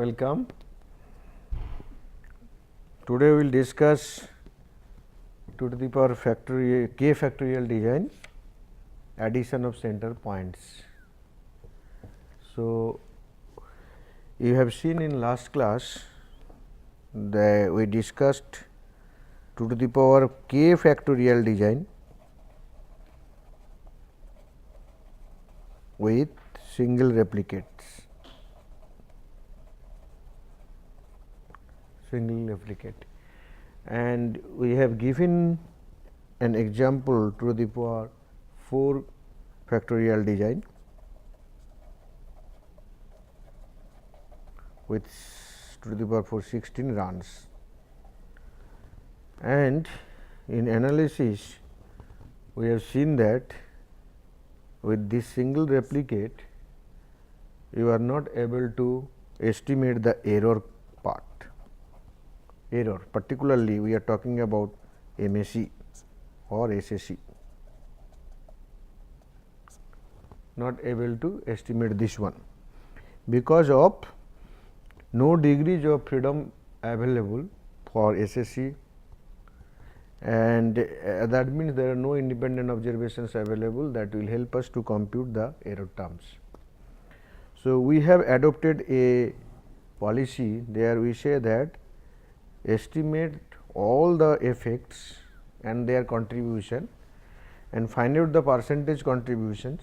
welcome. Today we will discuss 2 to the power factorial k factorial design, addition of center points. So, you have seen in last class that we discussed 2 to the power k factorial design with single replicates. And we have given an example to the power 4 factorial design with to the power 4 16 runs, and in analysis we have seen that with this single replicate you are not able to estimate the error part. Particularly we are talking about MAC or SAC, not able to estimate this one because of no degrees of freedom available for SAC, and that means there are no independent observations available that will help us to compute the error terms. So, we have adopted a policy there we say that estimate all the effects and their contribution and find out the percentage contributions,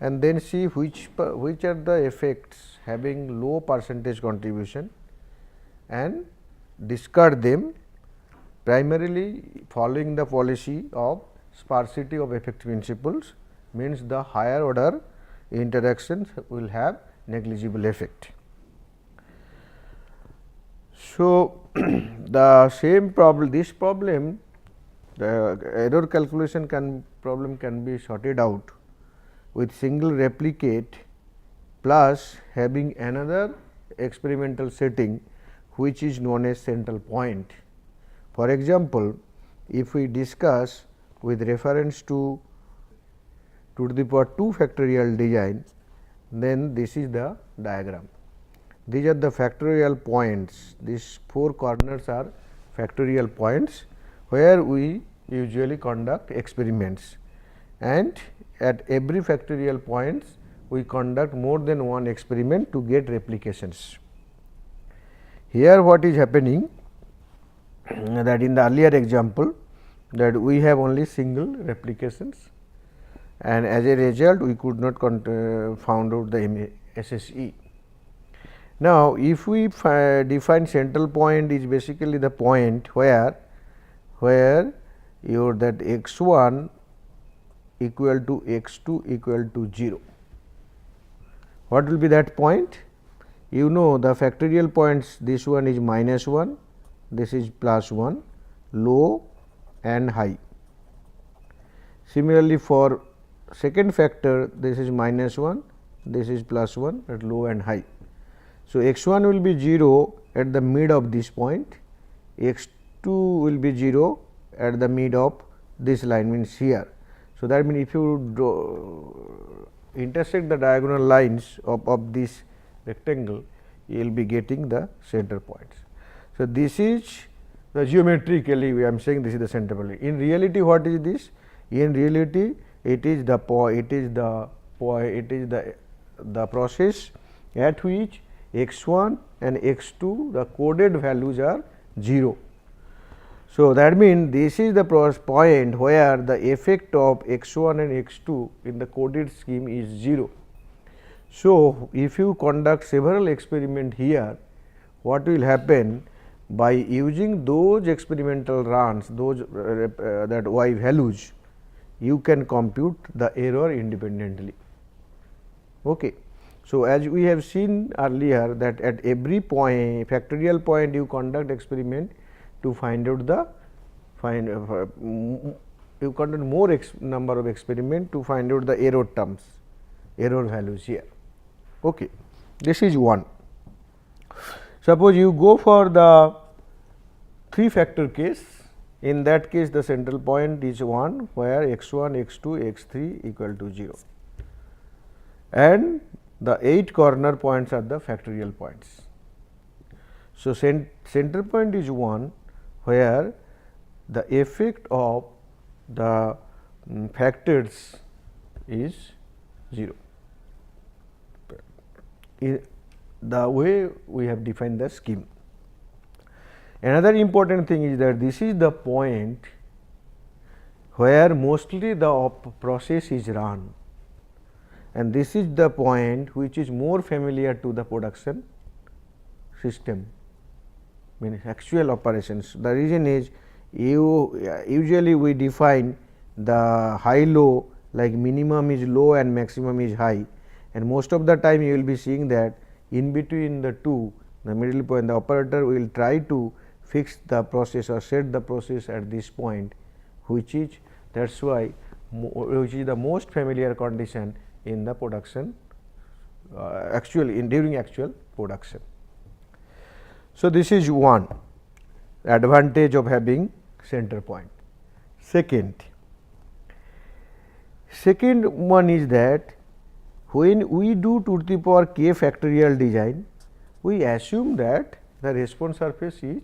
and then see which are the effects having low percentage contribution and discard them, primarily following the policy of sparsity of effect principles, means the higher order interactions will have negligible effect. So, the same problem, this problem, the error calculation problem can be sorted out with single replicate plus having another experimental setting which is known as central point. For example, if we discuss with reference to the power 2 factorial design, then this is the diagram. These are the factorial points, these 4 corners are factorial points where we usually conduct experiments, and at every factorial points we conduct more than one experiment to get replications. Here what is happening that in the earlier example that we have only single replications, and as a result we could not found out the SSE. Now, if we define central point is basically the point where your that x 1 equal to x 2 equal to 0. What will be that point? You know the factorial points, this one is minus 1, this is plus 1, low and high. Similarly, for second factor this is minus 1, this is plus 1, at low and high. So, x 1 will be 0 at the mid of this point, x 2 will be 0 at the mid of this line, means here. So, that means if you intersect the diagonal lines of this rectangle, you will be getting the center points. So, this is the geometrically we am saying this is the center point. In reality, what is this? In reality, it is the process at which x 1 and x 2 the coded values are 0. So, that means this is the point where the effect of x 1 and x 2 in the coded scheme is 0. So, if you conduct several experiments here, what will happen by using those experimental runs, those that y values, you can compute the error independently. Okay. So, as we have seen earlier that at every point factorial point you conduct experiment to find out the you conduct more number of experiment to find out the error terms, error values here. Okay. This is one. Suppose you go for the 3 factor case, in that case the central point is 1 where x 1, x 2, x 3 equal to 0, and the 8 corner points are the factorial points. So, center point is 1 where the effect of the factors is 0. In the way we have defined the scheme. Another important thing is that this is the point where mostly the process is run, and this is the point which is more familiar to the production system, means actual operations. The reason is usually we define the high low like minimum is low and maximum is high, and most of the time you will be seeing that in between the two, the middle point, the operator will try to fix the process or set the process at this point, which is that is why which is the most familiar condition in the production during actual production. So, this is one advantage of having center point. Second one is that when we do 2 to the power k factorial design, we assume that the response surface is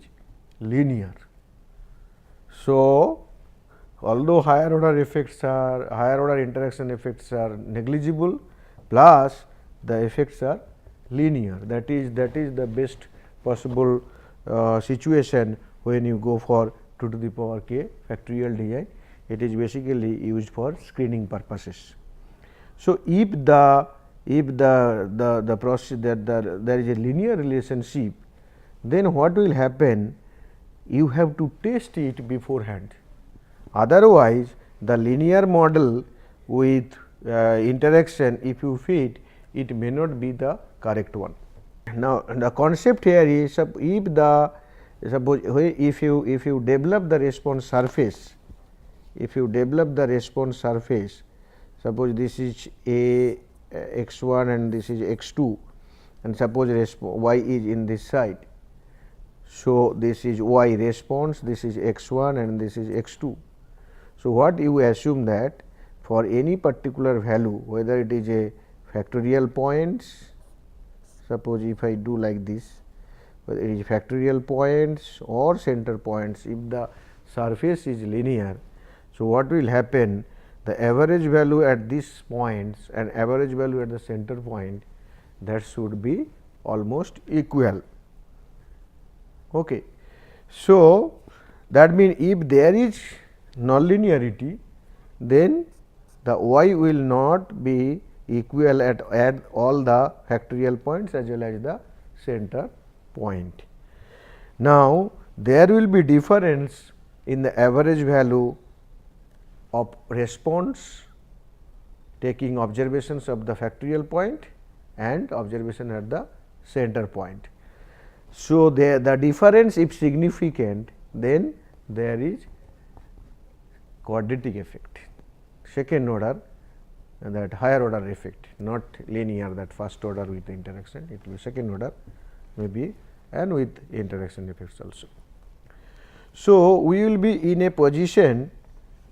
linear. So, although higher order interaction effects are negligible, plus the effects are linear, that is the best possible situation when you go for 2 to the power k factorial design. It is basically used for screening purposes. So, if the process that there is a linear relationship, then what will happen? You have to test it beforehand. Otherwise, the linear model with interaction, if you fit, it may not be the correct one. Now, the concept here is if you develop the response surface, suppose this is a x 1 and this is x 2, and suppose y is in this side. So, this is y response, this is x 1 and this is x 2. So, what you assume that for any particular value, whether it is a factorial points, suppose if I do like this, whether it is factorial points or center points, if the surface is linear. So, what will happen? The average value at these points and average value at the center point, that should be almost equal. Okay. So, that means if there is nonlinearity, then the y will not be equal at all the factorial points as well as the center point. Now, there will be difference in the average value of response taking observations of the factorial point and observation at the center point. So, the difference if significant, then there is quadratic effect, second order, that higher order effect, not linear, that first order with the interaction, it will be second order maybe, and with interaction effects also. So, we will be in a position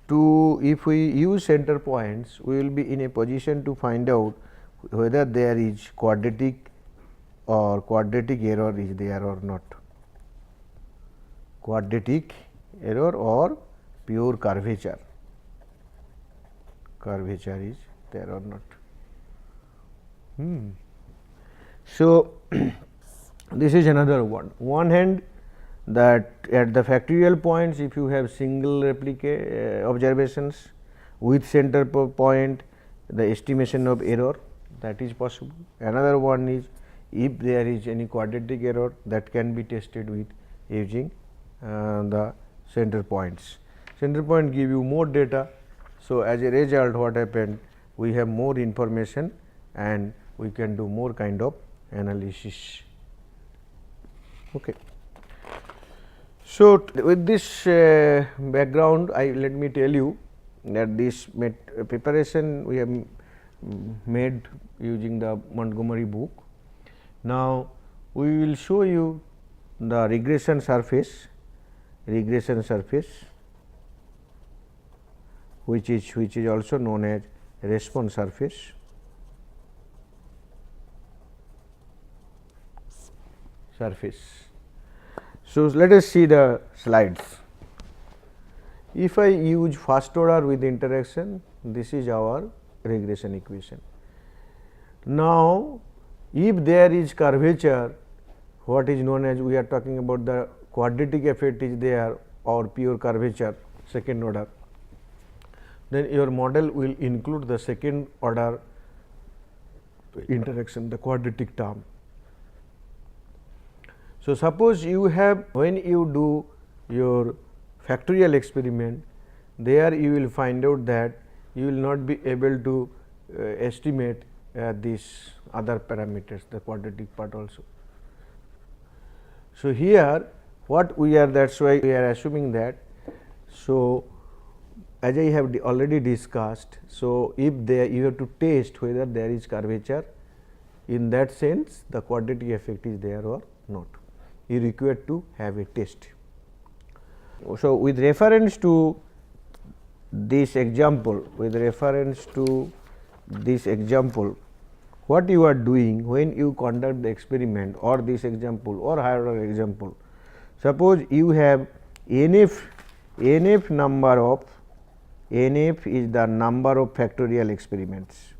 to, if we use center points, we will be in a position to find out whether there is quadratic error is there or not, quadratic error or pure curvature is there or not. So, this is another one hand, that at the factorial points, if you have single observations with center point, the estimation of error, that is possible. Another one is if there is any quadratic error, that can be tested with using the center points. Center point give you more data. So, as a result, what happened? We have more information and we can do more kind of analysis. Okay. So, with this background, let me tell you that this preparation we have made using the Montgomery book. Now, we will show you the regression surface, which is also known as response surface. So, let us see the slides. If I use first order with interaction, this is our regression equation. Now, if there is curvature, what is known as, we are talking about the quadratic effect is there or pure curvature second order, then your model will include the second order interaction, the quadratic term. So, suppose you have, when you do your factorial experiment, there you will find out that you will not be able to estimate these other parameters, the quadratic part also. So, here what we are, that is why we are assuming that. So, as I have already discussed, so if there you have to test whether there is curvature, in that sense the quadratic effect is there or not, you require to have a test. So, with reference to this example, what you are doing when you conduct the experiment or this example or higher order example, suppose you have nf number of, nf is the number of factorial experiments,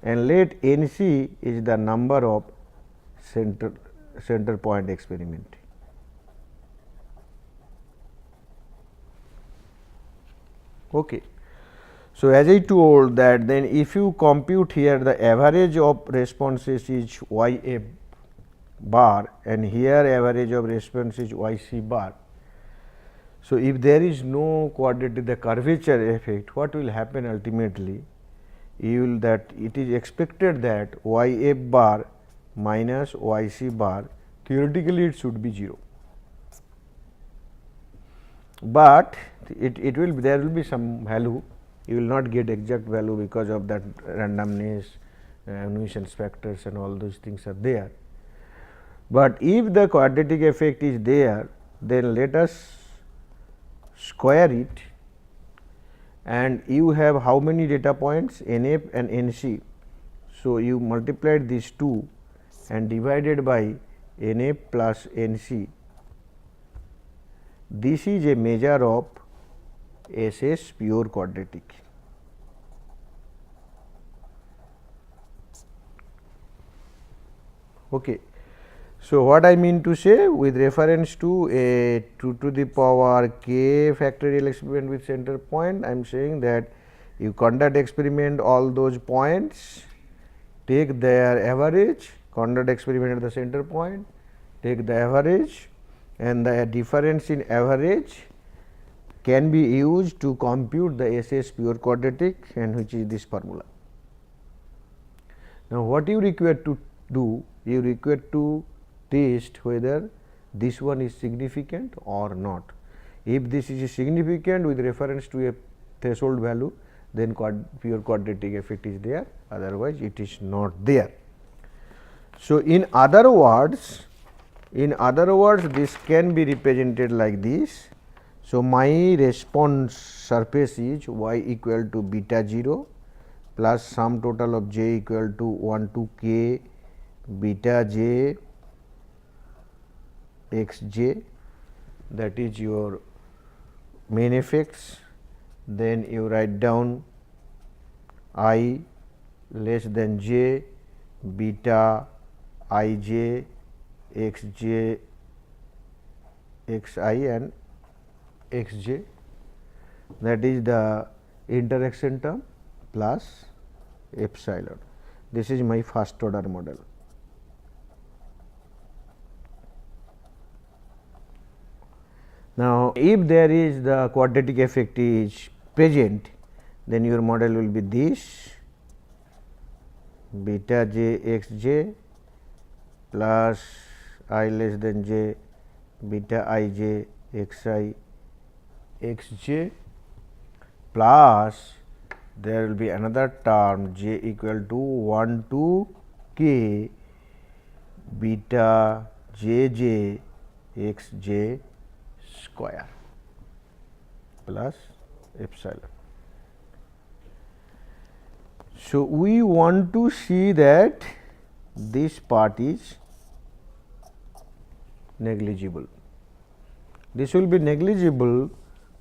and let nc is the number of center point experiment. Okay. So, as I told that, then if you compute here the average of responses is y f bar and here average of response is y c bar. So, if there is no quadratic, the curvature effect, what will happen ultimately? You will, that it is expected that y f bar minus y c bar, theoretically it should be 0, but it will be, there will be some value, you will not get exact value because of that randomness, nuisance factors and all those things are there. But if the quadratic effect is there, then let us square it, and you have how many data points, nf and nc. So, you multiplied these two and divided by nf plus nc. This is a measure of SS pure quadratic. Okay. So, what I mean to say, with reference to a 2 to the power k factorial experiment with center point, I am saying that you conduct experiment all those points, take their average, conduct experiment at the center point, take the average, and the difference in average can be used to compute the SS pure quadratic, and which is this formula. Now, what you require to do? You require to test whether this one is significant or not. If this is significant with reference to a threshold value, then pure quadratic effect is there, otherwise it is not there. So, in other words, this can be represented like this. So, my response surface is y equal to beta 0 plus sum total of j equal to 1 to k beta j x j, that is your main effects. Then you write down I less than j beta I j x j x I and x j, that is the interaction term plus epsilon. This is my first order model. Now, if there is the quadratic effect is present, then your model will be this beta j x j plus I less than j beta I j x I x j plus there will be another term j equal to 1 to k beta j j x j square plus epsilon. So, we want to see that this part is negligible. This will be negligible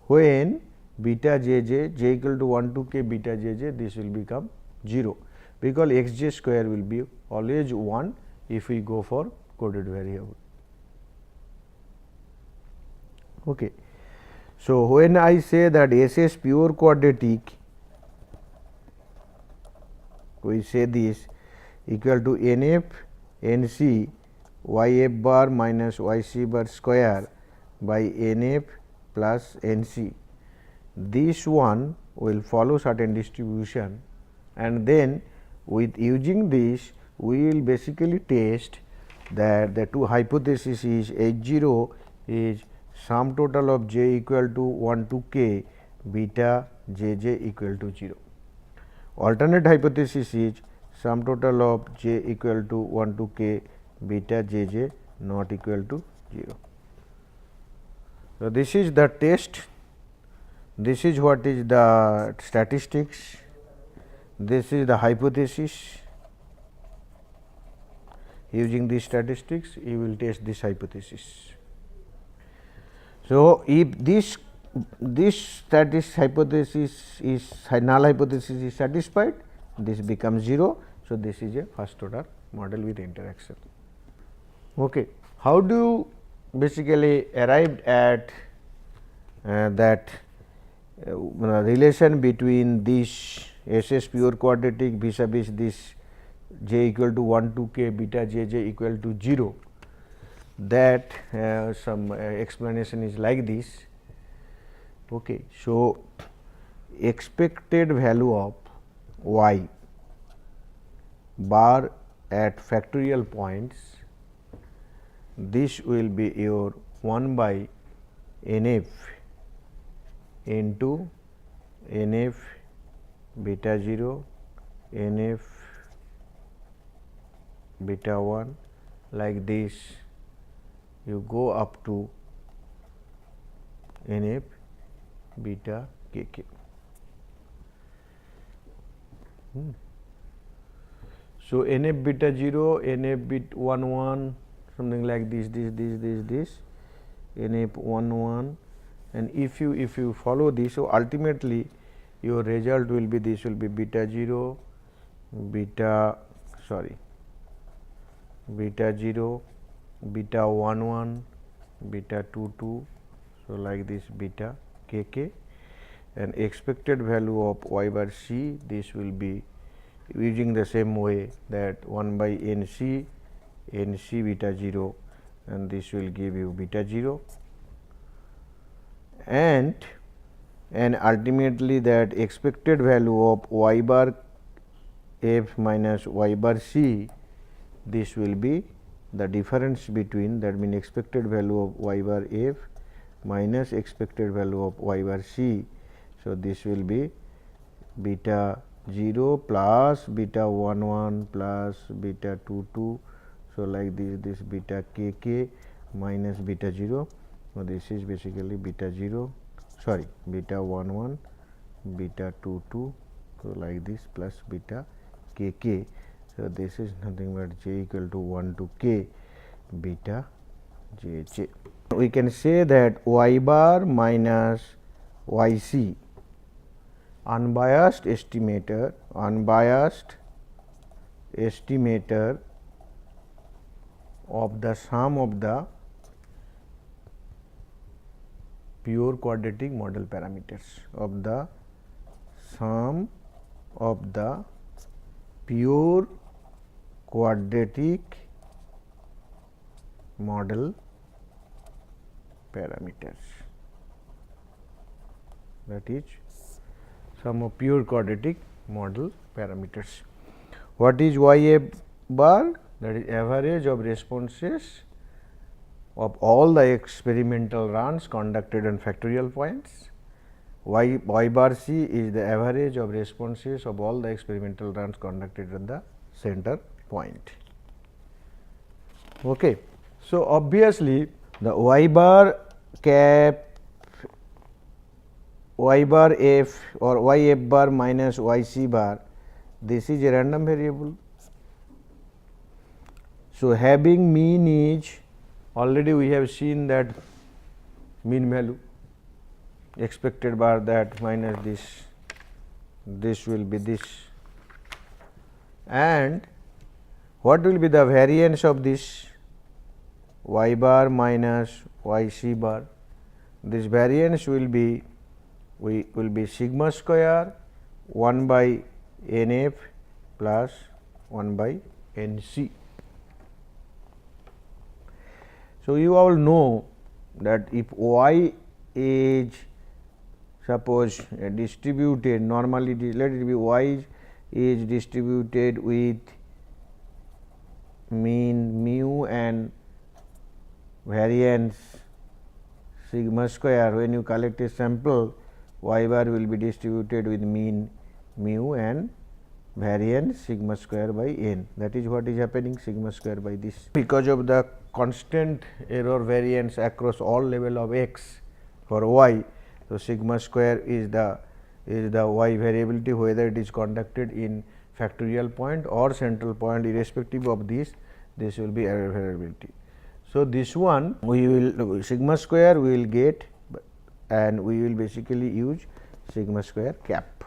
when beta j equal to 1 to k beta j this will become 0, because x j square will be always 1 if we go for coded variable. Okay. So, when I say that S S pure quadratic, we say this equal to n f n c y f bar minus y c bar square by n f plus n c. This one will follow certain distribution, and then with using this we will basically test that the two hypotheses is H 0 is sum total of j equal to 1 to k beta j equal to 0. Alternate hypothesis is sum total of j equal to 1 to k beta j not equal to 0. So, this is the test, this is what is the statistics, this is the hypothesis. Using these statistics you will test this hypothesis. So, if this hypothesis is null hypothesis is satisfied, this becomes 0. So, this is a first order model with interaction. Okay. How do you basically arrived at that relation between this S S pure quadratic vis-a-vis this j equal to 1 to k beta j equal to 0, that some explanation is like this. Okay. So, expected value of y bar at factorial points, this will be your 1 by n f into n f beta 0, n f beta 1, like this you go up to n f beta k k. So, n f beta 0, n f bit 1 1, something like this n f 1 1, and if you follow this, so ultimately your result will be this will be beta 0 beta 0 beta 1 1 beta 2 2. So, like this beta k k, and expected value of y bar c, this will be using the same way that 1 by n c beta 0, and this will give you beta 0, and ultimately that expected value of y bar f minus y bar c, this will be the difference between, that means expected value of y bar f minus expected value of y bar c. So, this will be beta 0 plus beta 1 1 plus beta 2 2. So, like this beta k k minus beta 0. So, this is basically beta 0 beta 1 1 beta 2 2. So, like this plus beta k k. So, this is nothing but j equal to 1 to k beta j j. We can say that y bar minus y c, unbiased estimator of the sum of the pure quadratic model parameters, of the sum of the pure quadratic model parameters, that is sum of pure quadratic model parameters. What is y f bar? That is average of responses of all the experimental runs conducted on factorial points. Y bar c is the average of responses of all the experimental runs conducted on the center point. Okay. So, obviously, the y bar cap, y bar f or y f bar minus y c bar, this is a random variable. So, having mean is, already we have seen that mean value expected bar that minus this will be this, and what will be the variance of this y bar minus y c bar? This variance will be sigma square 1 by n f plus 1 by n c. So, you all know that if y is suppose distributed normally, let it be y is distributed with mean mu and variance sigma square. When you collect a sample, y bar will be distributed with mean mu and variance sigma square by n. That is what is happening, sigma square by this. Because of the constant error variance across all level of x for y, so sigma square is the y variability, whether it is conducted in factorial point or central point, irrespective of this will be error variability. So, this one we will sigma square we will get, and we will basically use sigma square cap.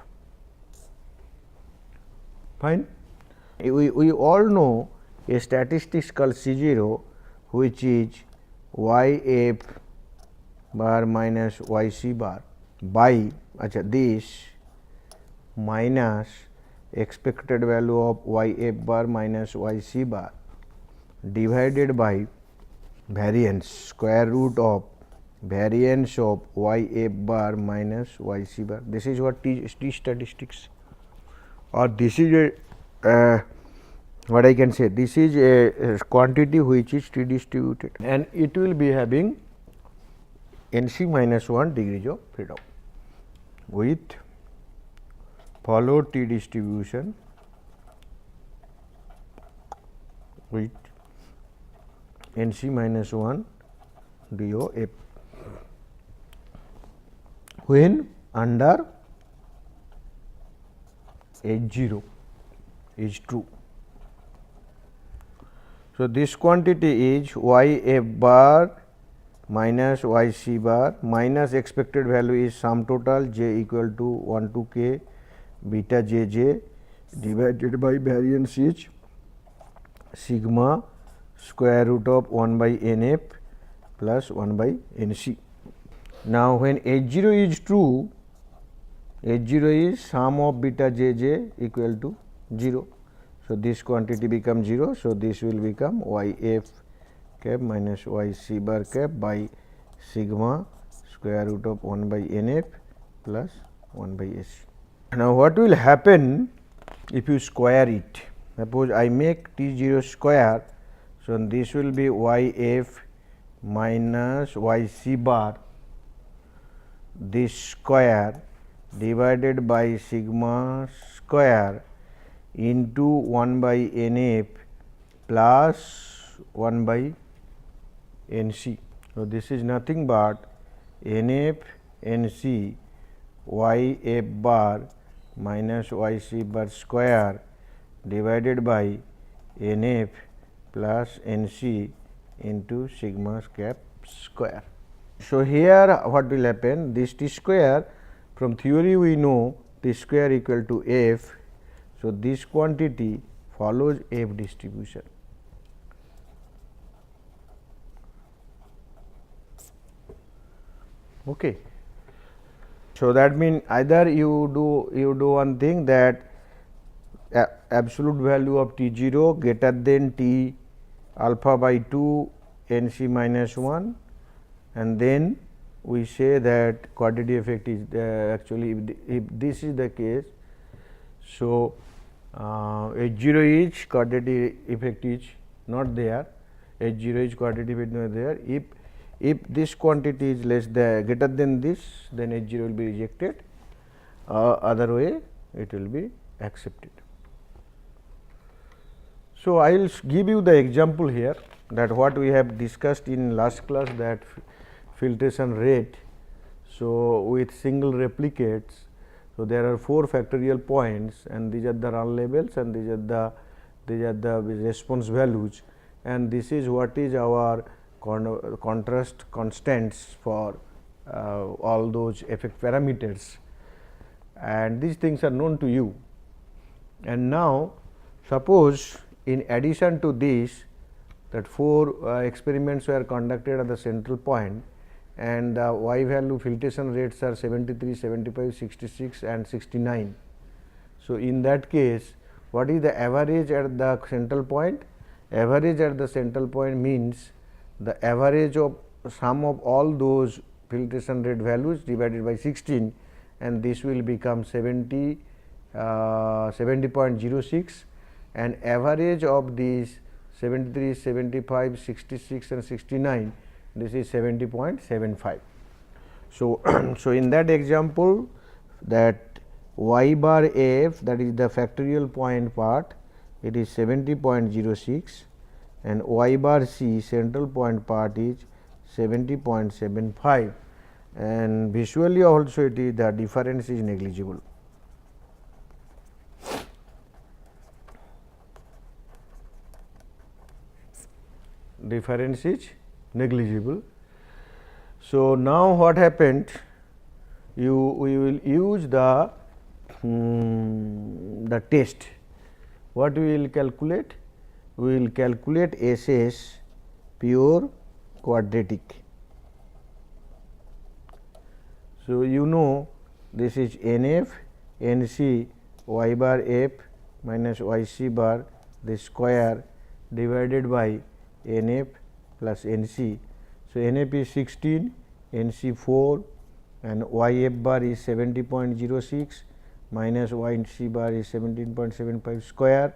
Fine. We all know a statistics called C0, which is y f bar minus y c bar by this minus expected value of y f bar minus y c bar divided by variance square root of variance of y f bar minus y c bar. This is what T statistics, or this is a what I can say, this is a quantity which is T distributed, and it will be having n c minus 1 degrees of freedom with follow T distribution with n c minus 1 DO F when under H0 is true. So, this quantity is y f bar minus y c bar minus expected value is sum total j equal to 1 to k beta j j divided by variance is sigma square root of 1 by n f plus 1 by n c. Now, when H0 is true, H0 is sum of beta j j equal to 0. So, this quantity becomes 0. So, this will become y f cap minus y c bar cap by sigma square root of 1 by n f plus 1 by s. Now, what will happen if you square it? Suppose I make T 0 square. So, this will be y f minus y c bar this square divided by sigma square into 1 by n f plus 1 by n c. So, this is nothing but n f n c y f bar minus y c bar square divided by n f plus n c into sigma cap square. So, here what will happen, this T square from theory we know T square equal to f. So, this quantity follows f distribution. Okay. So, that means either you do one thing, that absolute value of T 0 greater than T alpha by 2 n c minus 1, and then we say that quantity effect is actually if this is the case. So, H0 is quantity effect is not there, H0 is quantity effect not there. If this quantity is less than greater than this, then H0 will be rejected, other way it will be accepted. So, I will give you the example here, that what we have discussed in last class, that filtration rate. So, with single replicates, so there are 4 factorial points, and these are the run levels, and these are the response values. and this is what is our contrast constants for all those effect parameters, and these things are known to you. And now, suppose in addition to this, that 4 experiments were conducted at the central point, and the y value filtration rates are 73, 75, 66 and 69. So, in that case, what is the average at the central point? Average at the central point means the average of sum of all those filtration rate values divided by 16, and this will become 70.06, and average of these 73, 75, 66 and 69, this is 70.75. So, so in that example, that y bar f, that is the factorial point part, it is 70.06, and y bar c central point part is 70.75, and visually also it is the difference is negligible. Difference is negligible. So, now what happened? We will use the test. What we will calculate? We will calculate SS pure quadratic. So, you know this is NF NC y bar f minus yc bar the square divided by NF plus NC. So, NF is 16, NC 4 and YF bar is 70.06 minus YC bar is 17.75 square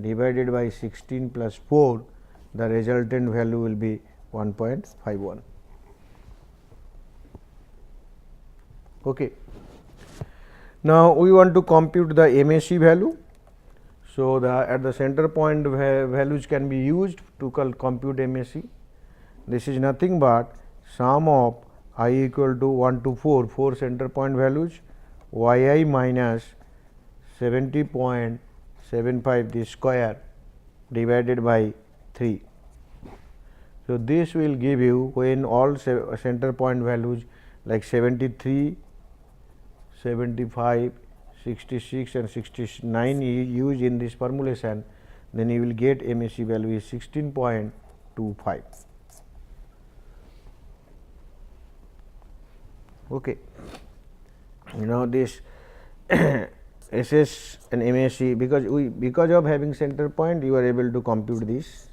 divided by 16 plus 4, the resultant value will be 1.51. Okay. Now, we want to compute the MAC value. So, at the center point values can be used to compute MAC. This is nothing but sum of I equal to 1 to 4 center point values yi minus 70.75 the square divided by 3. So, this will give you when all center point values like 73, 75, 66 and 69 used in this formulation, then you will get MAC value is 16.25. Okay. Now, this SS and MAC, because of having center point, you are able to compute this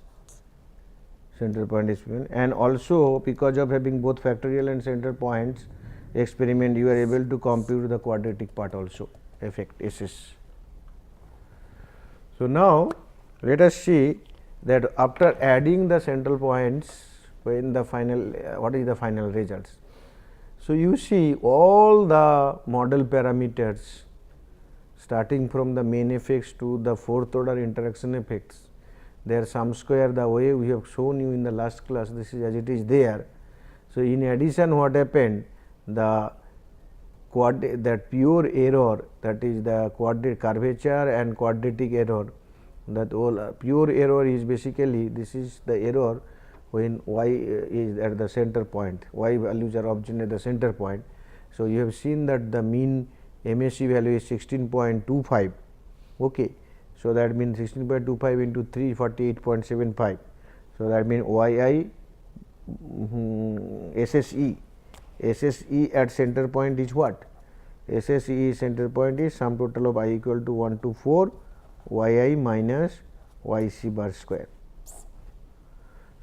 center point experiment, and also because of having both factorial and center points experiment, you are able to compute the quadratic part also effect SS. So, now let us see that after adding the central points, when the final what is the final results. So, you see all the model parameters starting from the main effects to the fourth order interaction effects, their sum square the way we have shown you in the last class, this is as it is there. So, in addition what happened, the that pure error, that is the quadratic curvature and quadratic error, that all pure error is basically this is the error when y is at the center point, y values are obtained at the center point. So, you have seen that the mean MAC value is 16.25. Okay. So, that means 16.25 into 3 48.75. So, that means yi SSE at center point is what? SSE center point is sum total of I equal to 1 to 4 yi minus yc bar square.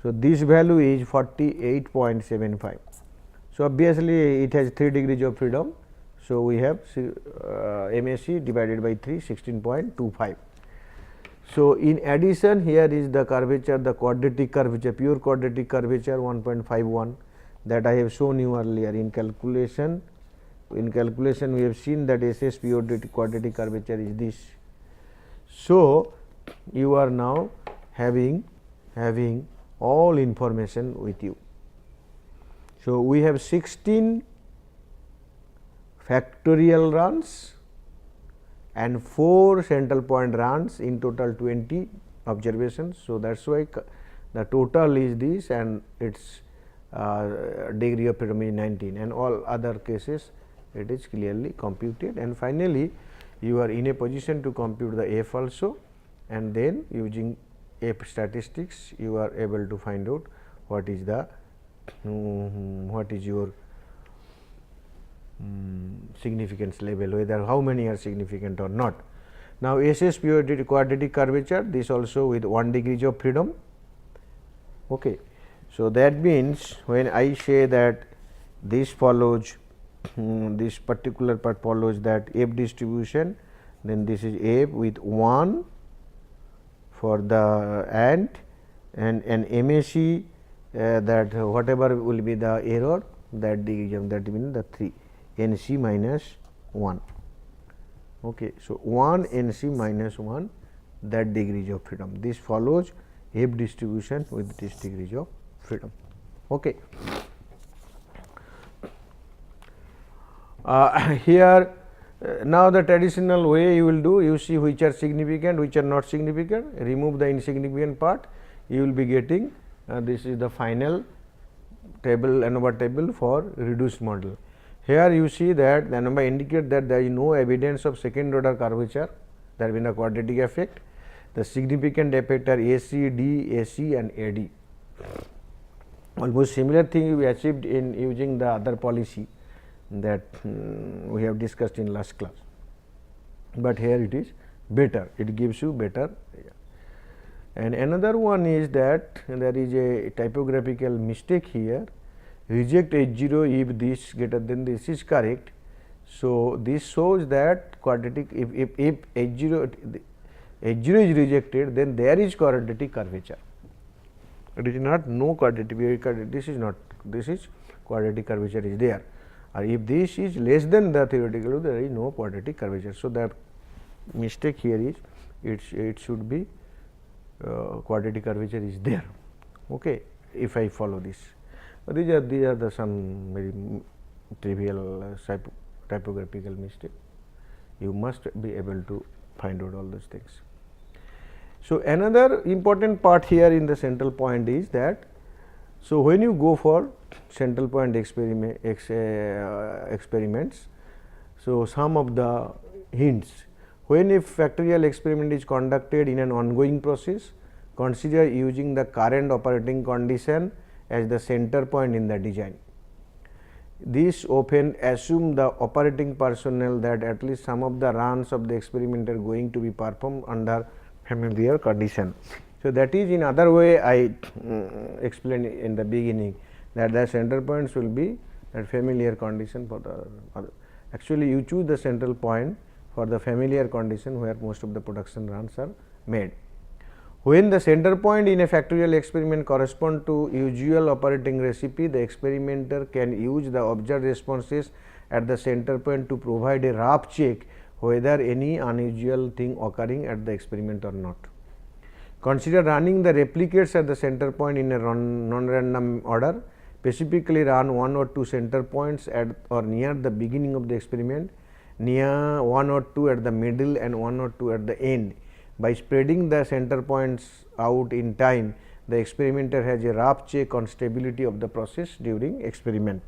So, this value is 48.75. So, obviously, it has 3 degrees of freedom. So, we have MAC divided by 3 16.25. So, in addition, here is the curvature, the quadratic curvature, pure quadratic curvature 1.51, that I have shown you earlier in calculation. In calculation, we have seen that SS pure quadratic curvature is this. So, you are now having all information with you. So, we have 16 factorial runs and 4 central point runs, in total 20 observations. So, that is why the total is this and its degree of freedom is 19, and all other cases it is clearly computed. And finally, you are in a position to compute the f also, and then using f statistics you are able to find out what is the what is your significance level, whether how many are significant or not. Now, SS periodic quadratic curvature, this also with 1 degree of freedom. Okay. So, that means when I say that this follows this particular part follows that f distribution, then this is f with 1 for the and MAC that whatever will be the error, that degree of that means the 3 NC minus 1. Okay. So, 1 NC minus 1, that degrees of freedom. This follows f distribution with this degrees of freedom. Okay. Here now the traditional way you will do, you see which are significant, which are not significant, remove the insignificant part, you will be getting this is the final table, ANOVA table for reduced model. Here you see that the ANOVA indicate that there is no evidence of second order curvature, there has been a quadratic effect. The significant effect are AC, D, AC and AD. Almost similar thing we achieved in using the other policy that we have discussed in last class, but here it is better, it gives you better. And another one is that there is a typographical mistake here, reject H0 if this greater than this is correct. So, this shows that quadratic if H0 is rejected, then there is quadratic curvature. It is not no quadratic, this is not, this is quadratic curvature is there, or if this is less than the theoretical, there is no quadratic curvature. So, the mistake here is it should be quadratic curvature is there. Okay. If I follow this, these are the some very trivial typographical mistake, you must be able to find out all those things. So, another important part here in the central point is that, so when you go for central point experiments, so some of the hints, when a factorial experiment is conducted in an ongoing process, consider using the current operating condition as the center point in the design. This often assume the operating personnel that at least some of the runs of the experiment are going to be performed under familiar condition. So, that is in other way I explained in the beginning that the center points will be that familiar condition for the other. Actually, you choose the central point for the familiar condition where most of the production runs are made. When the center point in a factorial experiment correspond to usual operating recipe, the experimenter can use the observed responses at the center point to provide a rough check whether any unusual thing occurring at the experiment or not. Consider running the replicates at the center point in a non-random order. Specifically, run 1 or 2 center points at or near the beginning of the experiment, near 1 or 2 at the middle and 1 or 2 at the end. By spreading the center points out in time, the experimenter has a rough check on stability of the process during experiment.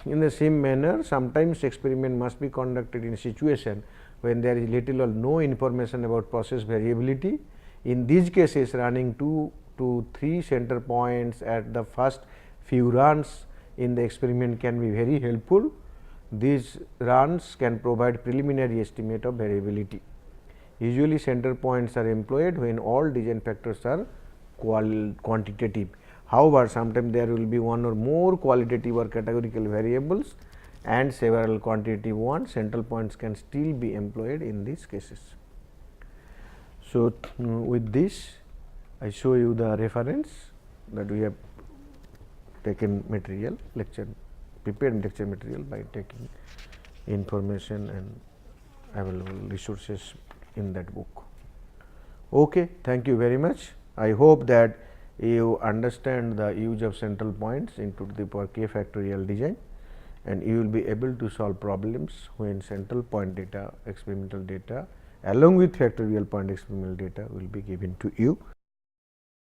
In the same manner, sometimes experiment must be conducted in a situation when there is little or no information about process variability. In these cases, running 2 to 3 center points at the first few runs in the experiment can be very helpful. These runs can provide preliminary estimate of variability. Usually, center points are employed when all design factors are quantitative. However, sometimes there will be one or more qualitative or categorical variables and several quantitative ones. Central points can still be employed in these cases. So, with this I show you the reference that we have taken material lecture, prepared lecture material by taking information and available resources in that book. Okay, thank you very much. I hope that you understand the use of central points into the power k factorial design, and you will be able to solve problems when central point data, experimental data along with factorial point experimental data will be given to you.